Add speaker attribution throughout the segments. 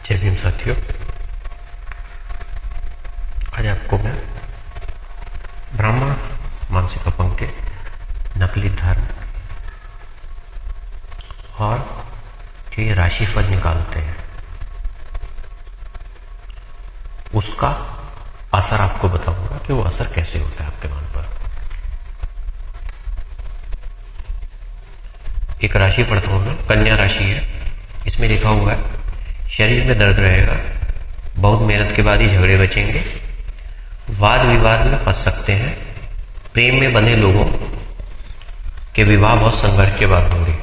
Speaker 1: जय भीम साथियों। आज आपको मैं ब्राह्मण मानसिक अपंग के नकली धर्म और जो ये राशिफल निकालते हैं उसका असर आपको बताऊंगा कि वो असर कैसे होता है आपके मन पर। एक राशि पढ़ता हूं मैं, कन्या राशि है। इसमें लिखा हुआ है शरीर में दर्द रहेगा, बहुत मेहनत के बाद ही झगड़े बचेंगे, वाद विवाद में फंस सकते हैं, प्रेम में बंधे लोगों के विवाह बहुत संघर्ष के बाद होंगे।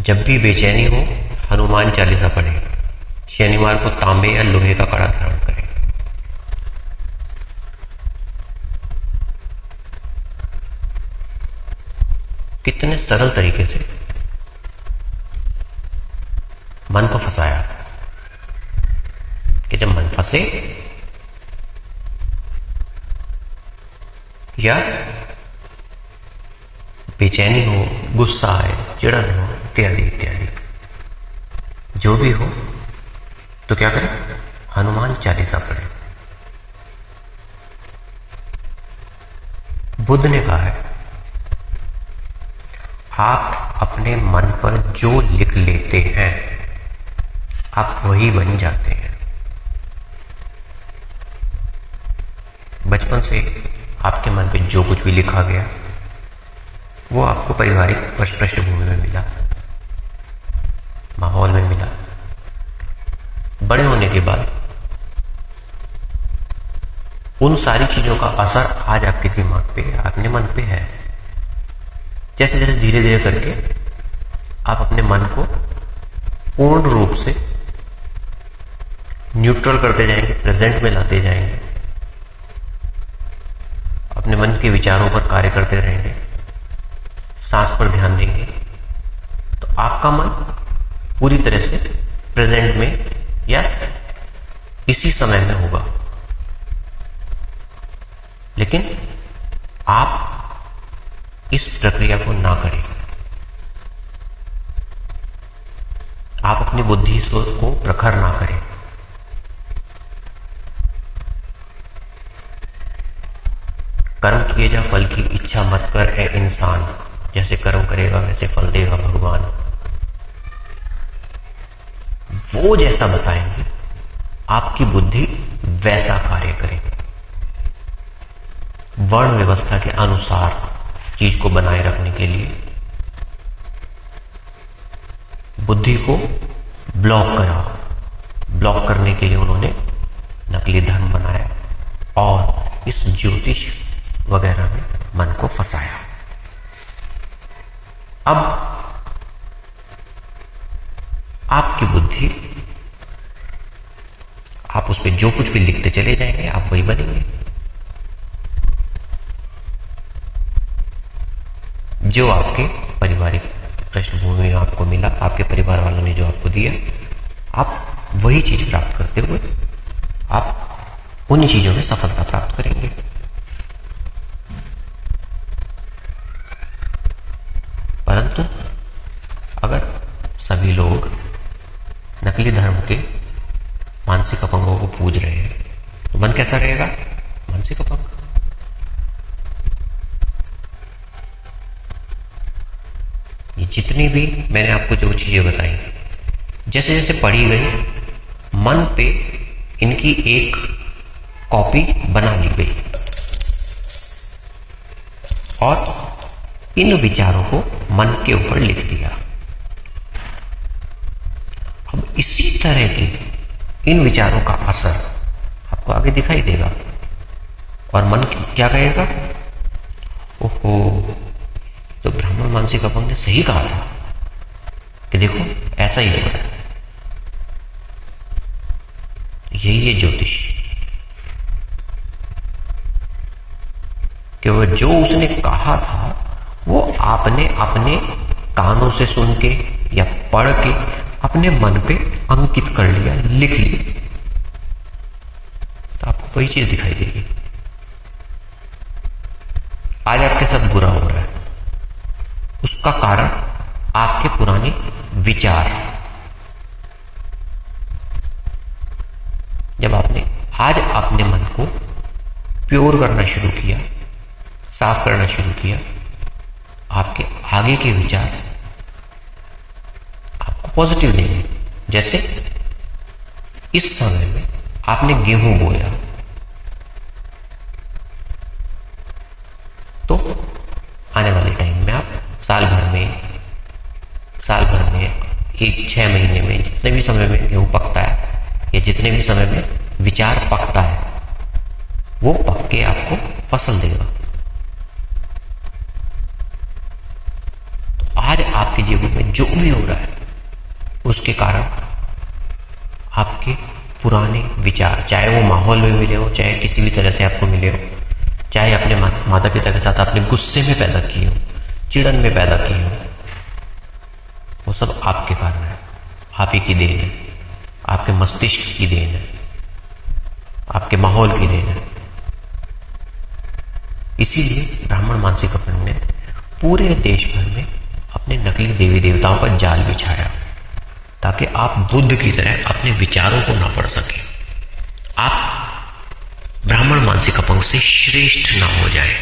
Speaker 1: जब भी बेचैनी हो हनुमान चालीसा पढ़ें, शनिवार को तांबे या लोहे का कड़ा धारण करें। कितने सरल तरीके से मन को फंसाया कि जब मन फंसे या बेचैनी हो, गुस्सा आए, चिड़न हो, इत्यादि इत्यादि जो भी हो तो क्या करें, हनुमान चालीसा पढ़ें। बुद्ध ने कहा है आप अपने मन पर जो लिख लेते हैं आप वही बन जाते हैं। बचपन से आपके मन पे जो कुछ भी लिखा गया वो आपको पारिवारिक पृष्ठभूमि में मिला, माहौल में मिला। बड़े होने के बाद उन सारी चीजों का असर आज आपके दिमाग पे, अपने मन पे है। जैसे जैसे धीरे धीरे करके आप अपने मन को पूर्ण रूप से न्यूट्रल करते जाएंगे, प्रेजेंट में लाते जाएंगे, अपने मन के विचारों पर कार्य करते रहेंगे, सांस पर ध्यान देंगे, तो आपका मन पूरी तरह से प्रेजेंट में या इसी समय में होगा। लेकिन आप इस प्रक्रिया को ना करें। आप अपनी बुद्धि को प्रखर ना करें। कर्म किए जा फल की इच्छा मत कर ए इंसान, जैसे कर्म करेगा वैसे फल देगा भगवान। वो जैसा बताएंगे आपकी बुद्धि वैसा कार्य करे। वर्ण व्यवस्था के अनुसार चीज को बनाए रखने के लिए बुद्धि को ब्लॉक करा। ब्लॉक करने के लिए उन्होंने नकली धर्म बनाया और इस ज्योतिष वगैरह में मन को फंसाया। अब आपकी बुद्धि, आप उस पर जो कुछ भी लिखते चले जाएंगे आप वही बनेंगे। जो आपके पारिवारिक पृष्ठभूमि में आपको मिला, आपके परिवार वालों ने जो आपको दिया, आप वही चीज प्राप्त करते हुए आप उन चीजों में सफलता प्राप्त करेंगे। परंतु अगर सभी लोग नकली धर्म के मानसिक अपंगों को पूज रहे हैं तो मन कैसा रहेगा? मानसिक अपंग। ये जितनी भी मैंने आपको जो चीजें बताई, जैसे जैसे पढ़ी गई, मन पे इनकी एक कॉपी बना ली गई और इन विचारों को मन के ऊपर लिख दिया। अब इसी तरह के इन विचारों का असर आपको आगे दिखाई देगा और मन क्या कहेगा, ओहो, तो ब्राह्मण मानसिक अपंग ने सही कहा था कि देखो ऐसा ही हो रहा है। यही है ज्योतिष, कि वह जो उसने कहा था वो आपने अपने कानों से सुन के या पढ़ के अपने मन पे अंकित कर लिया, लिख लिया, तो आपको वही चीज दिखाई देगी। आज आपके साथ बुरा हो रहा है, उसका कारण आपके पुराने विचार, आज आपने मन को प्योर करना शुरू किया, साफ करना शुरू किया, आपके आगे के विचार आपको पॉजिटिव देंगे। जैसे इस समय में आपने गेहूं बोया, तो आने वाले टाइम में आप साल भर में 6 महीने में, जितने भी समय में गेहूं पकता है या जितने भी समय में विचार पकता है, वो पक के आपको फसल देगा। तो आज आपके जीवन में जो भी हो रहा है उसके कारण आपके पुराने विचार, चाहे वो माहौल में मिले हो, चाहे किसी भी तरह से आपको मिले हो, चाहे अपने माता पिता के साथ आपने गुस्से में पैदा किए हो, चिड़न में पैदा किए हो, वो सब आपके कारण है, आप ही की देन है, आपके मस्तिष्क की देन है, आपके माहौल की देन है। इसीलिए ब्राह्मण मानसिक अपन ने पूरे देश भर में अपने नकली देवी देवताओं का जाल बिछाया, ताकि आप बुद्ध की तरह अपने विचारों को ना पढ़ सके, आप ब्राह्मण मानसिक अपंग से श्रेष्ठ ना हो जाए।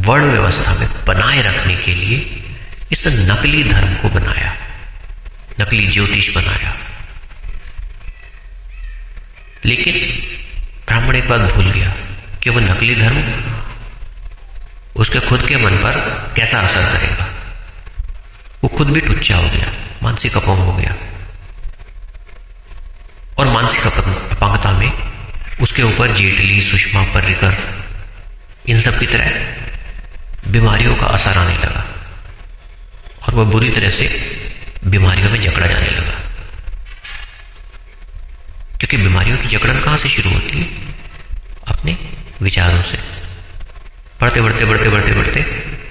Speaker 1: वर्ण व्यवस्था में बनाए रखने के लिए इस नकली धर्म को बनाया, नकली ज्योतिष बनाया। लेकिन ब्राह्मण एक बात भूल गया कि वो नकली धर्म उसके खुद के मन पर कैसा असर करेगा। वो खुद भी टुच्चा हो गया, मानसिक अपंग हो गया, और मानसिक अपंगता में उसके ऊपर जेटली, सुषमा, पर्रिकर, इन सब की तरह बीमारियों का असर आने लगा और वह बुरी तरह से बीमारियों में जकड़ा जाने लगा। क्योंकि बीमारियों की जकड़न कहां से शुरू होती है? अपने विचारों से। बढ़ते बढ़ते बढ़ते बढ़ते बढ़ते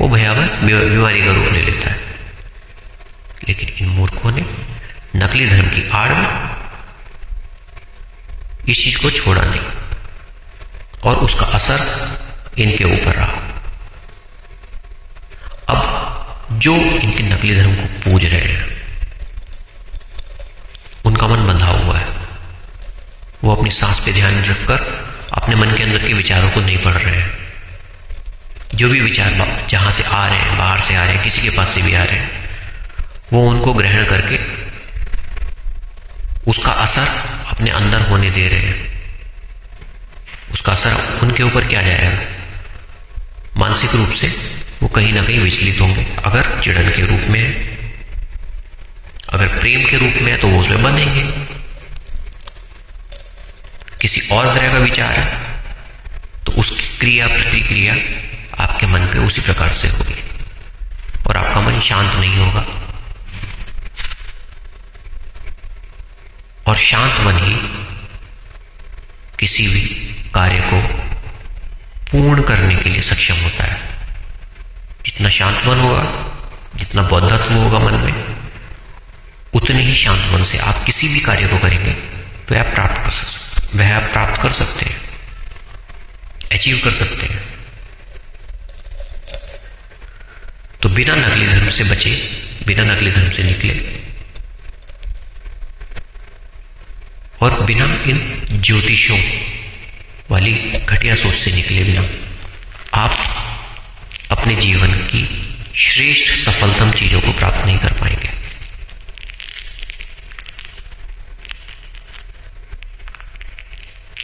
Speaker 1: वो भयावह बीमारी का रूप ले लेता है। लेकिन इन मूर्खों ने नकली धर्म की आड़ में इस चीज को छोड़ा नहीं और उसका असर इनके ऊपर रहा। अब जो इनके नकली धर्म को पूज रहे हैं उनका मन बंधा हुआ है। वो अपनी सांस पे ध्यान रखकर अपने मन के अंदर के विचारों को नहीं पढ़ रहे हैं। जो भी विचार जहां से आ रहे हैं, बाहर से आ रहे हैं, किसी के पास से भी आ रहे हैं, वो उनको ग्रहण करके उसका असर अपने अंदर होने दे रहे हैं। उसका असर उनके ऊपर क्या जाएगा? मानसिक रूप से वो कहीं ना कहीं विचलित होंगे। अगर चिड़न के रूप में है, अगर प्रेम के रूप में है तो वो उसमें बंधेंगे। किसी और तरह का विचार है तो उसकी क्रिया प्रतिक्रिया आपके मन पे उसी प्रकार से होगी और आपका मन शांत नहीं होगा। और शांत मन ही किसी भी कार्य को पूर्ण करने के लिए सक्षम होता है। जितना शांत मन होगा, जितना बौद्धत्व होगा मन में, उतने ही शांत मन से आप किसी भी कार्य को करेंगे वह आप प्राप्त कर सकते हैं, अचीव कर सकते हैं। तो बिना नकली धर्म से बचे, बिना नकली धर्म से निकले और बिना इन ज्योतिषों वाली घटिया सोच से निकले बिना आप अपने जीवन की श्रेष्ठ सफलतम चीजों को प्राप्त नहीं कर पाएंगे।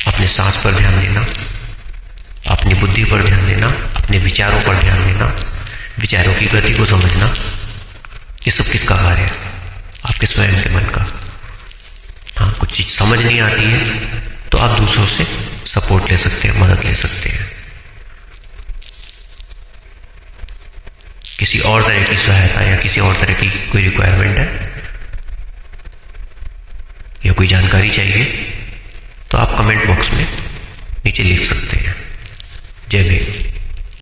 Speaker 1: अपने सांस पर ध्यान देना, अपनी बुद्धि पर ध्यान देना, अपने विचारों पर ध्यान देना, विचारों की गति को समझना, ये सब किसका कार्य है? आपके स्वयं के मन का। हाँ, कुछ चीज समझ नहीं आती है तो आप दूसरों से सपोर्ट ले सकते हैं, मदद ले सकते हैं। किसी और तरह की सहायता या किसी और तरह की कोई रिक्वायरमेंट है या कोई जानकारी चाहिए तो आप कमेंट बॉक्स में नीचे लिख सकते हैं। जय भीम।